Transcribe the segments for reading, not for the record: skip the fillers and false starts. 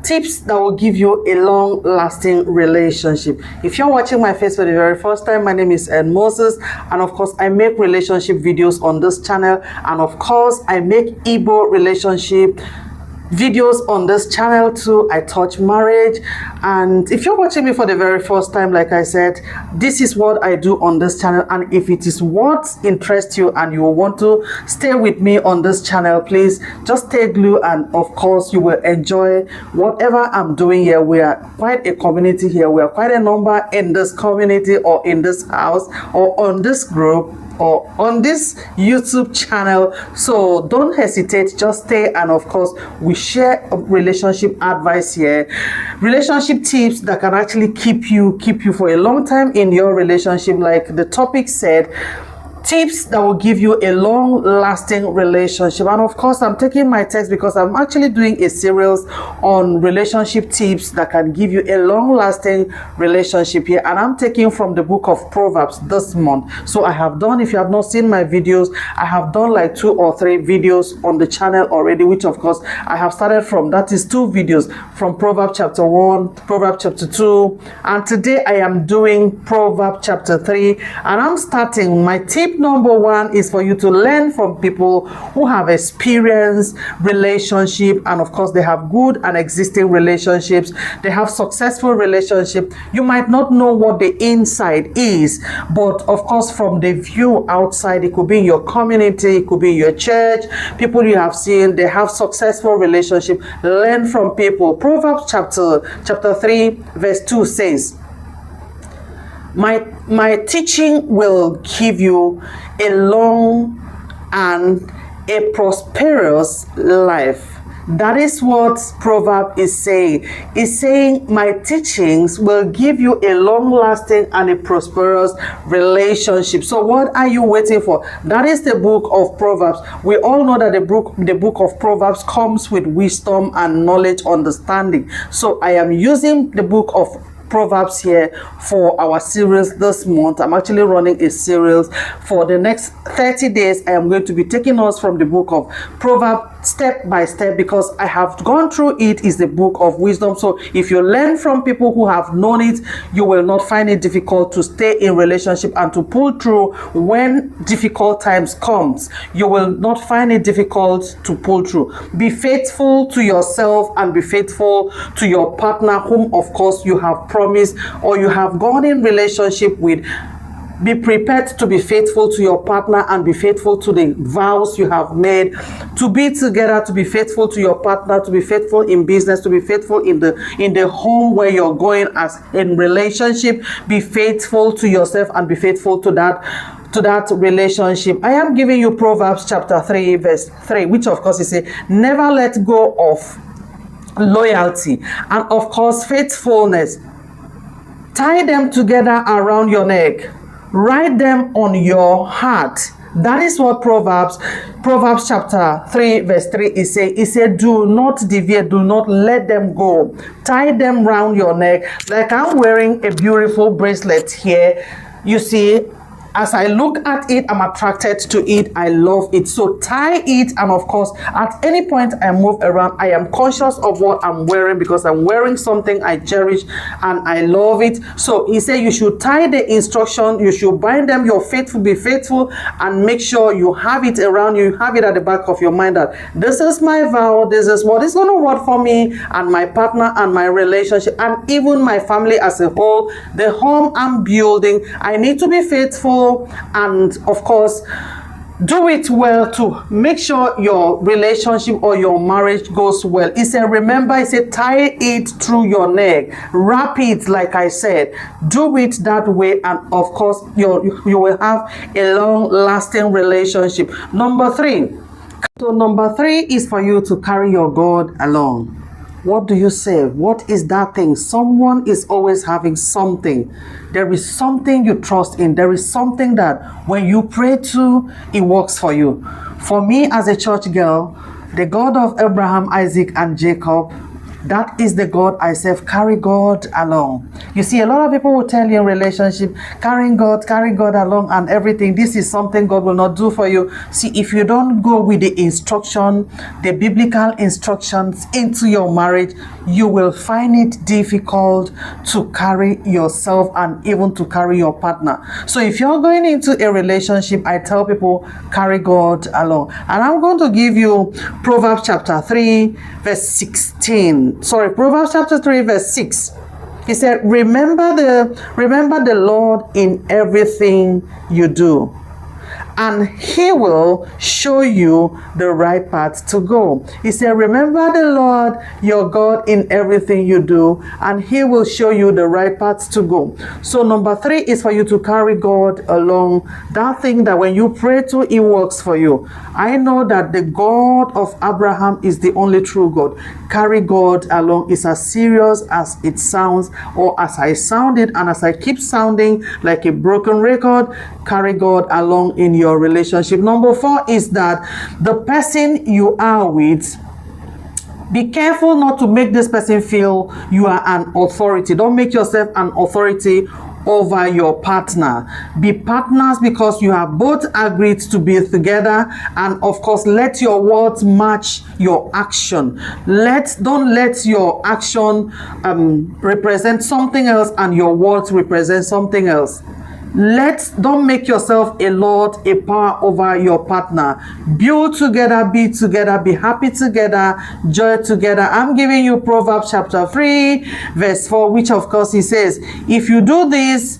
Tips that will give you a long-lasting relationship. If you're watching my face for the very first time, my name is Ed Moses, and of course I make relationship videos on this channel, and of course I make Igbo relationship videos on this channel too. I touch marriage. And if you're watching me for the very first time, like I said, this is what I do on this channel. And if it is what interests you and you want to stay with me on this channel, please just stay glued, and of course you will enjoy whatever I'm doing here. We are quite a community here. We are quite a number in this community, or in this house, or on this group, or on this YouTube channel. So don't hesitate, just stay. And of course we share relationship advice here, relationship tips that can actually keep you for a long time in your relationship. Like the topic said, tips that will give you a long-lasting relationship. And of course I'm taking my text because I'm actually doing a series on relationship tips that can give you a long-lasting relationship here, and I'm taking from the book of Proverbs this month. So I have done, if you have not seen my videos, I have done like 2 or 3 videos on the channel already, which of course I have started from, that is 2 videos from Proverbs chapter 1, Proverbs chapter 2, and today I am doing Proverbs chapter 3, and I'm starting. My tip number 1 is for you to learn from people who have experienced relationship, and of course they have good and existing relationships. They have successful relationship. You might not know what the inside is, but of course from the view outside, it could be in your community, it could be in your church, people you have seen, they have successful relationship. Learn from people. Proverbs chapter 3 verse 2 says, My teaching will give you a long and a prosperous life. That is what Proverb is saying. It's saying my teachings will give you a long-lasting and a prosperous relationship. So what are you waiting for? That is the book of Proverbs. We all know that the book of Proverbs comes with wisdom and knowledge, understanding. So I am using the book of Proverbs here for our series this month. I'm actually running a series for the next 30 days. I am going to be taking us from the book of Proverbs step by step, because I have gone through it. Is the book of wisdom. So if you learn from people who have known it, you will not find it difficult to stay in relationship and to pull through when difficult times comes. You will not find it difficult to pull through. Be faithful to yourself and be faithful to your partner, whom of course you have promised or you have gone in relationship with. Be prepared to be faithful to your partner and be faithful to the vows you have made, to be together, to be faithful to your partner, to be faithful in business, to be faithful in the home where you're going as in relationship. Be faithful to yourself and be faithful to that relationship. I am giving you Proverbs chapter 3 verse 3, which of course is a never let go of loyalty and of course faithfulness. Tie them together around your neck. Write them on your heart. That is what Proverbs chapter 3 verse 3 is saying. It said, do not deviate, do not let them go. Tie them round your neck. Like I'm wearing a beautiful bracelet here. You see, as I look at it, I'm attracted to it. I love it. So tie it, and of course, at any point I move around, I am conscious of what I'm wearing, because I'm wearing something I cherish and I love it. So he said you should tie the instruction, you should bind them, you're faithful, be faithful, and make sure you have it around you, have it at the back of your mind that this is my vow, this is what is going to work for me and my partner and my relationship and even my family as a whole, the home I'm building. I need to be faithful, and of course do it well to make sure your relationship or your marriage goes well. He said, remember, he said, tie it through your neck, wrap it, like I said, do it that way, and of course you will have a long-lasting relationship. Number 3. So number 3 is for you to carry your God along. What do you say? What is that thing? Someone is always having something. There is something you trust in. There is something that when you pray to, it works for you. For me as a church girl, the God of Abraham, Isaac, and Jacob, That is the God I serve. Carry God along. You see, a lot of people will tell you in relationship, carry God along and everything. This is something God will not do for you. See, if you don't go with the instruction, the biblical instructions into your marriage, you will find it difficult to carry yourself and even to carry your partner. So if you're going into a relationship, I tell people, carry God along. And I'm going to give you Proverbs chapter 3, verse 16. Sorry, Proverbs chapter 3, verse 6. He said, remember the Lord in everything you do, and he will show you the right path to go. He said, remember the Lord your God in everything you do, and he will show you the right path to go. So number 3 is for you to carry God along. That thing that when you pray to, it works for you. I know that the God of Abraham is the only true God. Carry God along is as serious as it sounds, or as I sounded and as I keep sounding like a broken record. Carry God along in your relationship. Number 4 is that the person you are with, be careful not to make this person feel you are an authority. Don't make yourself an authority over your partner. Be partners because you have both agreed to be together, and of course let your words match your action. Don't let your action represent something else and your words represent something else. Don't make yourself a lord, a power over your partner. Build together, be together, be happy together, joy together. I'm giving you Proverbs chapter 3, verse 4, which of course he says, if you do this,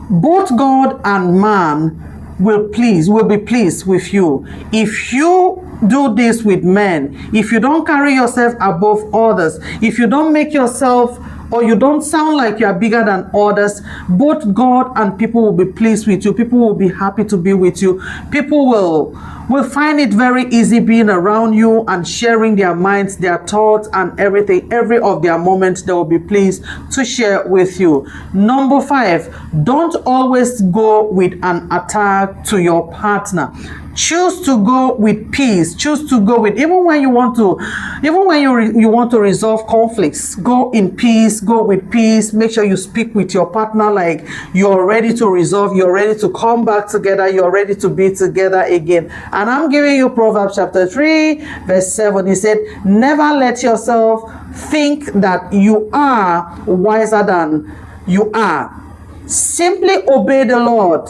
both God and man will be pleased with you. If you do this with men, if you don't carry yourself above others, if you don't make yourself, or you don't sound like you are bigger than others, both God and people will be pleased with you. People will be happy to be with you. People will find it very easy being around you and sharing their minds, their thoughts, and everything. Every of their moments, they will be pleased to share with you. Number 5, don't always go with an attack to your partner. Choose to go with peace. Choose to go with, even when you want to resolve conflicts, go in peace, go with peace. Make sure you speak with your partner like you're ready to resolve, you're ready to come back together, you're ready to be together again. And I'm giving you Proverbs chapter 3, verse 7. He said, never let yourself think that you are wiser than you are. Simply obey the Lord.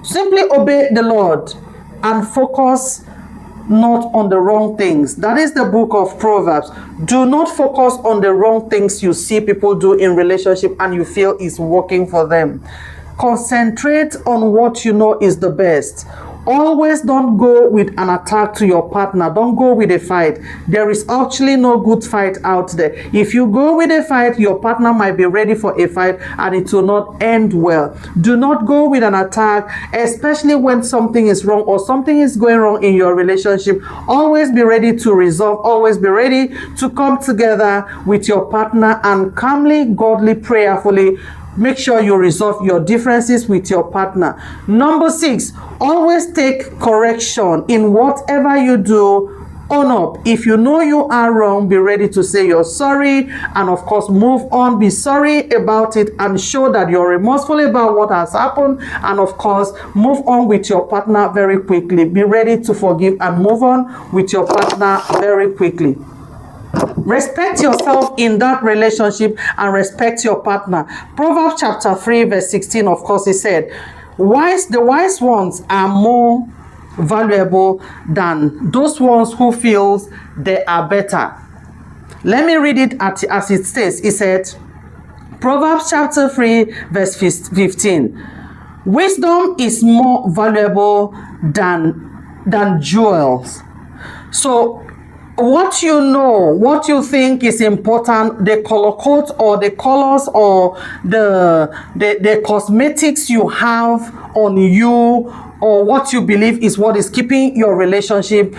Simply obey the Lord and focus not on the wrong things. That is the book of Proverbs. Do not focus on the wrong things you see people do in relationship and you feel is working for them. Concentrate on what you know is the best. Always don't go with an attack to your partner. Don't go with a fight. There is actually no good fight out there. If you go with a fight, your partner might be ready for a fight and it will not end well. Do not go with an attack, especially when something is wrong or something is going wrong in your relationship. Always be ready to resolve. Always be ready to come together with your partner and calmly, godly, prayerfully make sure you resolve your differences with your partner. Number 6, always take correction in whatever you do. Own up. If you know you are wrong, be ready to say you're sorry, and of course move on. Be sorry about it and show that you're remorseful about what has happened, and of course move on with your partner very quickly. Be ready to forgive and move on with your partner very quickly. Respect yourself in that relationship and respect your partner. Proverbs chapter 3 verse 16, of course, he said, the wise ones are more valuable than those ones who feel they are better. Let me read it as it says. It said, Proverbs chapter 3 verse 15, wisdom is more valuable than jewels. So what you know, what you think is important, the color codes or the colors or the cosmetics you have on you, or what you believe is what is keeping your relationship,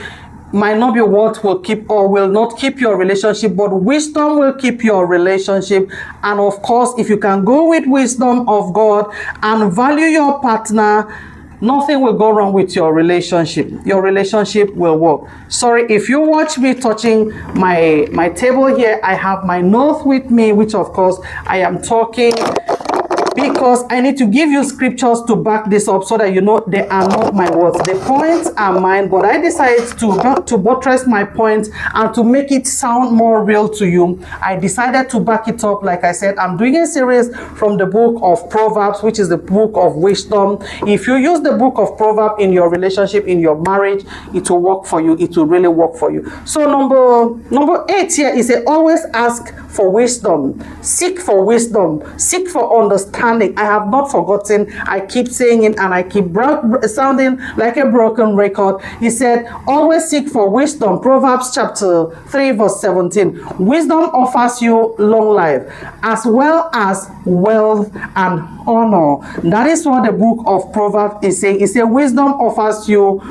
might not be what will keep or will not keep your relationship, but wisdom will keep your relationship. And of course, if you can go with wisdom of God and value your partner, nothing will go wrong with your relationship. Your relationship will work. Sorry, if you watch me touching my table here, I have my note with me, which of course I am talking because I need to give you scriptures to back this up so that you know they are not my words. The points are mine, but I decided to buttress my points and to make it sound more real to you. I decided to back it up. Like I said, I'm doing a series from the book of Proverbs, which is the book of wisdom. If you use the book of Proverbs in your relationship, in your marriage, it will work for you. It will really work for you. So number 8 here is always ask for wisdom. Seek for wisdom. Seek for understanding. I have not forgotten. I keep saying it and I keep sounding like a broken record. He said, always seek for wisdom. Proverbs chapter 3 verse 17. Wisdom offers you long life as well as wealth and honor. That is what the book of Proverbs is saying. It says wisdom offers you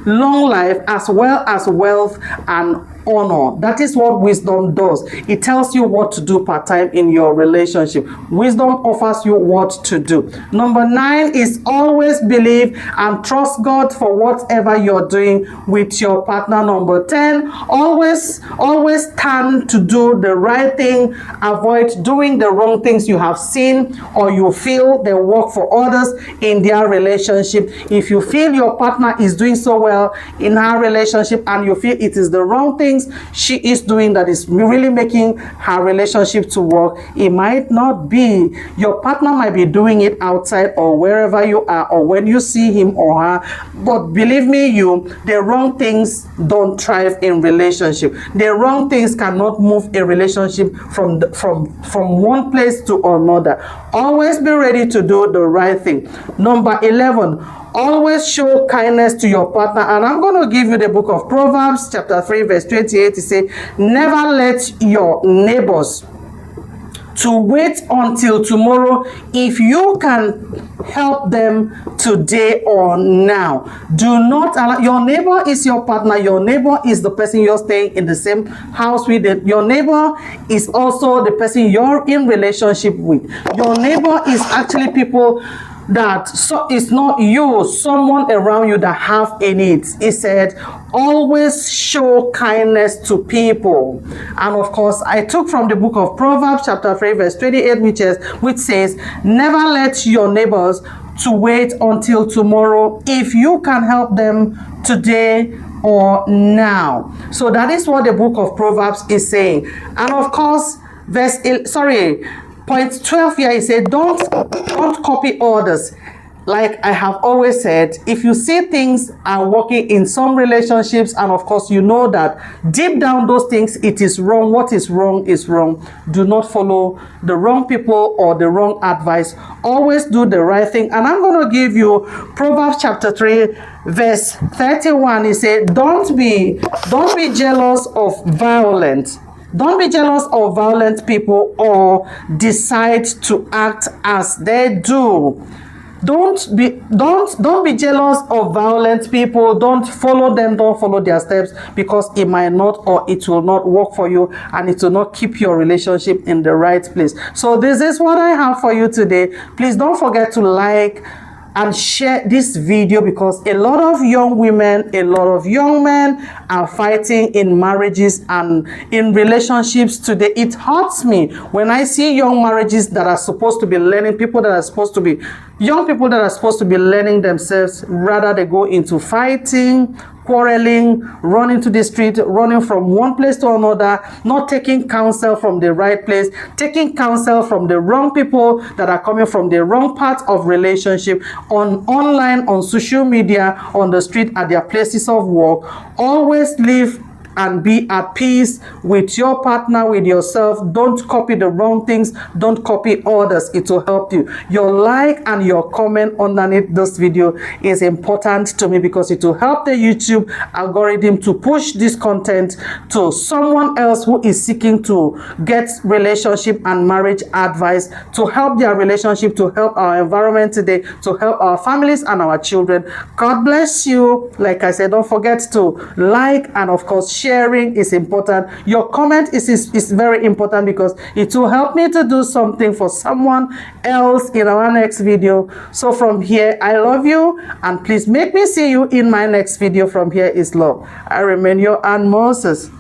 long life as well as wealth and honor. That is what wisdom does. It tells you what to do part-time in your relationship. Wisdom offers you what to do. Number 9 is always believe and trust God for whatever you're doing with your partner. Number 10, always stand to do the right thing. Avoid doing the wrong things you have seen or you feel they work for others in their relationship. If you feel your partner is doing so well in her relationship and you feel it is the wrong things she is doing that is really making her relationship to work, it might not be. Your partner might be doing it outside or wherever you are or when you see him or her, but believe me, the wrong things don't thrive in relationship. The wrong things cannot move a relationship from one place to another. Always be ready to do the right thing. Number 11, always show kindness to your partner. And I'm going to give you the book of Proverbs chapter 3 verse 28. It says, never let your neighbors to wait until tomorrow if you can help them today or now. Do not allow. Your neighbor is your partner. Your neighbor is the person you're staying in the same house with. Your neighbor is also the person you're in relationship with. Your neighbor is actually people that it's not you, someone around you that have a need. He said, always show kindness to people. And of course, I took from the book of Proverbs chapter 3 verse 28, which says, never let your neighbors to wait until tomorrow if you can help them today or now. So that is what the book of Proverbs is saying. And of course, point 12 here, he said, don't copy others. Like I have always said, if you see things are working in some relationships, and of course you know that deep down those things, it is wrong. What is wrong is wrong. Do not follow the wrong people or the wrong advice. Always do the right thing. And I'm going to give you Proverbs chapter 3 verse 31. He said, don't be jealous of violence. Don't be jealous of violent people or decide to act as they do. Don't be jealous of violent people. Don't follow them. Don't follow their steps, because it might not, or it will not work for you, and it will not keep your relationship in the right place. So this is what I have for you today. Please don't forget to like and share this video, because a lot of young women, a lot of young men are fighting in marriages and in relationships today. It hurts me when I see young marriages that are supposed to be learning, young people that are supposed to be learning themselves, rather they go into fighting, quarreling, running to the street, running from one place to another, not taking counsel from the right place, taking counsel from the wrong people that are coming from the wrong part of relationship, online, on social media, on the street, at their places of work. Always live and be at peace with your partner, with yourself. Don't copy the wrong things. Don't copy others. It will help you. Your like and your comment underneath this video is important to me, because it will help the YouTube algorithm to push this content to someone else who is seeking to get relationship and marriage advice, to help their relationship, to help our environment today, to help our families and our children. God bless you. Like I said, don't forget to like and of course share sharing is important. Your comment is very important because it will help me to do something for someone else in our next video. So from here, I love you, and please make me see you in my next video. From here is love. I remain your Aunt Moses.